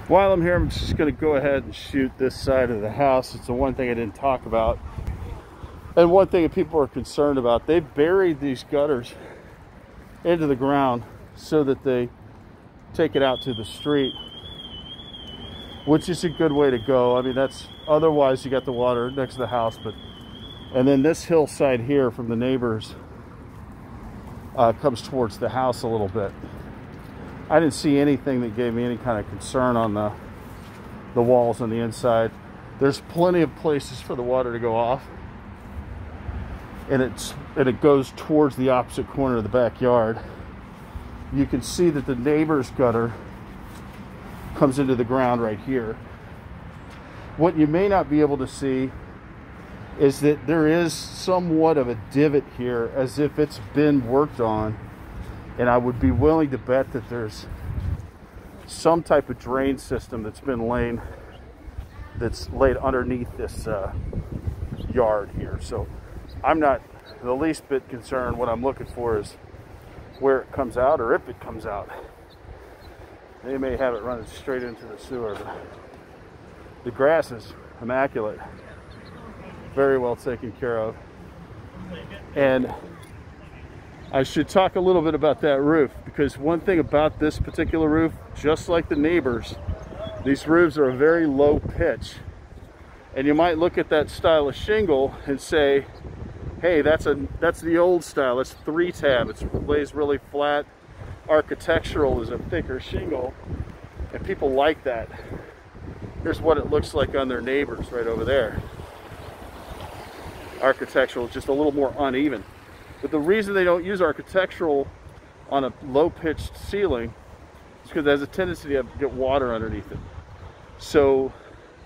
While I'm here, I'm just going to go ahead and shoot this side of the house. It's the one thing I didn't talk about. And one thing that people are concerned about, they've buried these gutters into the ground so that they take it out to the street, which is a good way to go. I mean, that's, otherwise you got the water next to the house, but, and then this hillside here from the neighbors comes towards the house a little bit. I didn't see anything that gave me any kind of concern on the walls on the inside. There's plenty of places for the water to go off, and it goes towards the opposite corner of the backyard. You can see that the neighbor's gutter comes into the ground right here. What you may not be able to see is that there is somewhat of a divot here, as if it's been worked on. And I would be willing to bet that there's some type of drain system that's laid underneath this yard here. So I'm not the least bit concerned. What I'm looking for is where it comes out, or if it comes out. They may have it running straight into the sewer, but the grass is immaculate, very well taken care of. And I should talk a little bit about that roof, because one thing about this particular roof, just like the neighbors, these roofs are a very low pitch. And you might look at that style of shingle and say, hey, that's the old style, that's 3-tab, it lays really flat. Architectural is a thicker shingle, and people like that. Here's what it looks like on their neighbors right over there. Architectural is just a little more uneven. But the reason they don't use architectural on a low-pitched ceiling is because it has a tendency to get water underneath it. So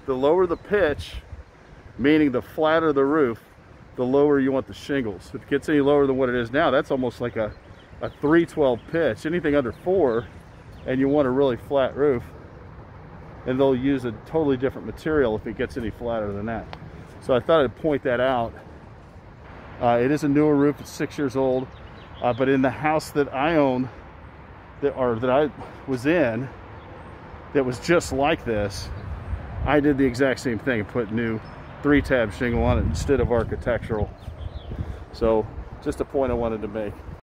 the lower the pitch, meaning the flatter the roof, the lower you want the shingles. If it gets any lower than what it is now, that's almost like a 312 pitch. Anything under 4, and you want a really flat roof, and they'll use a totally different material if it gets any flatter than that. So I thought I'd point that out. It is a newer roof, it's 6 years old, but in the house that I own, that I was in, that was just like this, I did the exact same thing and put new 3-tab shingle on it instead of architectural. So just a point I wanted to make.